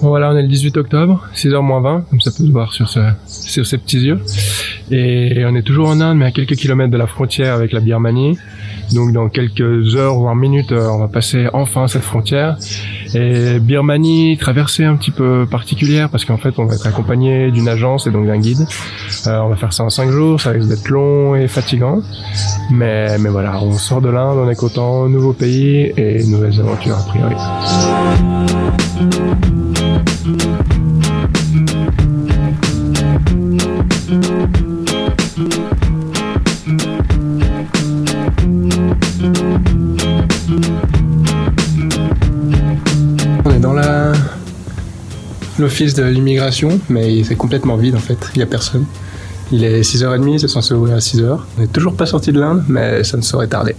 Bon voilà, on est le 18 octobre, 6h moins 20, comme ça peut se voir sur ces petits yeux. Et on est toujours en Inde, mais à quelques kilomètres de la frontière avec la Birmanie. Donc dans quelques heures, voire minutes, on va passer enfin cette frontière. Et Birmanie, traversée un petit peu particulière, parce qu'en fait on va être accompagné d'une agence et donc d'un guide. On va faire ça en 5 jours, ça risque d'être long et fatigant. Mais voilà, on sort de l'Inde, on est content, nouveau pays et nouvelles aventures a priori. On est dans l'office de l'immigration, mais c'est complètement vide en fait, il n'y a personne. Il est 6h30, c'est censé ouvrir à 6h. On n'est toujours pas sorti de l'Inde, mais ça ne saurait tarder.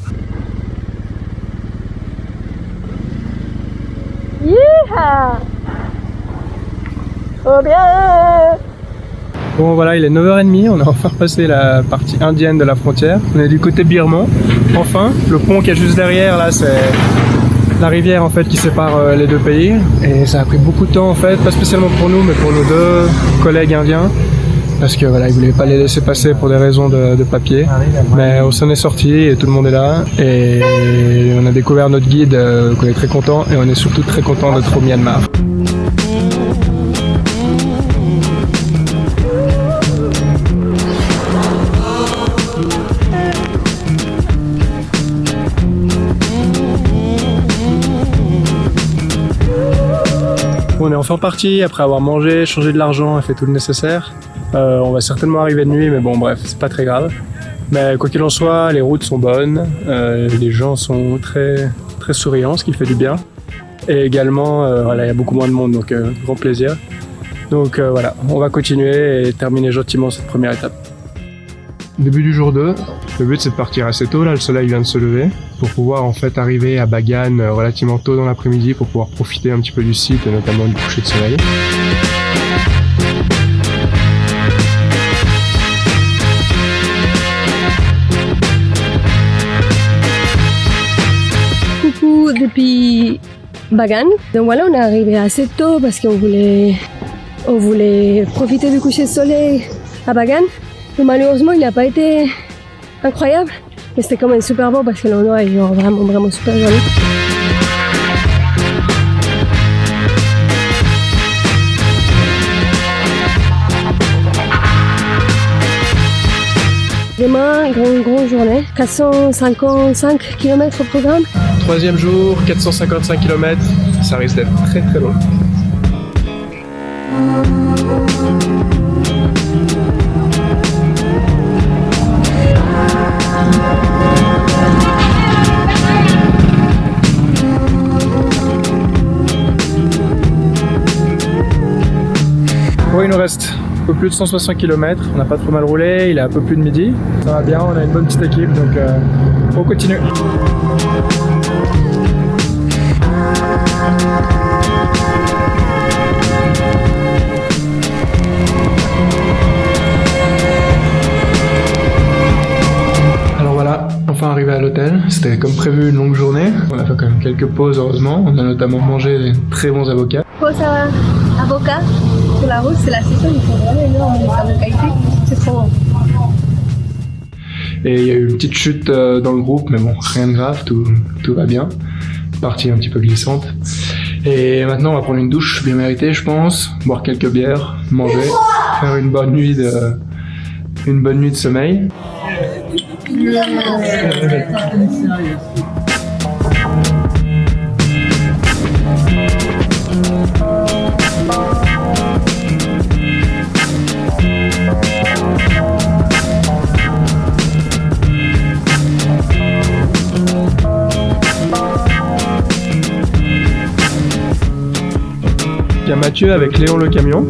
Yeeha! Oh bien! Bon voilà, il est 9h30, on a enfin passé la partie indienne de la frontière. On est du côté birman. Enfin, le pont qui est juste derrière là, c'est la rivière en fait qui sépare les deux pays. Et ça a pris beaucoup de temps en fait, pas spécialement pour nous, mais pour nos deux collègues indiens. Parce que voilà, ils voulaient pas les laisser passer pour des raisons de papier. Mais on s'en est sorti et tout le monde est là. Et on a découvert notre guide, qu'on est très content. Et on est surtout très content d'être au Myanmar. On est enfin parti après avoir mangé, changé de l'argent et fait tout le nécessaire. On va certainement arriver de nuit, mais bon bref, c'est pas très grave. Mais quoi qu'il en soit, les routes sont bonnes, les gens sont très, très souriants, ce qui fait du bien. Et également, voilà, il y a beaucoup moins de monde, donc grand plaisir. Donc voilà, on va continuer et terminer gentiment cette première étape. Début du jour 2, le but c'est de partir assez tôt, là le soleil vient de se lever, pour pouvoir en fait arriver à Bagan relativement tôt dans l'après-midi pour pouvoir profiter un petit peu du site et notamment du coucher de soleil. Coucou depuis Bagan. Donc voilà, on est arrivé assez tôt parce qu'on voulait profiter du coucher de soleil à Bagan. Mais malheureusement, il n'a pas été incroyable. Mais c'était quand même super beau parce que l'endroit est genre vraiment super joli. Demain, grande journée. 455 km au programme. Troisième jour, 455 km, ça risque d'être très très long. Bon, il nous reste un peu plus de 160 km, on n'a pas trop mal roulé, il est un peu plus de midi. Ça va bien, on a une bonne petite équipe, donc on continue. Alors voilà, enfin arrivé à l'hôtel, c'était comme prévu une longue journée. On a fait quand même quelques pauses heureusement, on a notamment mangé des très bons avocats. Pause à avocat sur la route, c'est la saison, ils sont vraiment énormes, les avocats ici, c'est trop bon. Et il y a eu une petite chute dans le groupe, mais bon, rien de grave, tout va bien. Partie un petit peu glissante. Et maintenant, on va prendre une douche bien méritée, je pense, boire quelques bières, manger, faire une bonne nuit de sommeil. Il y a Mathieu avec Léon le camion.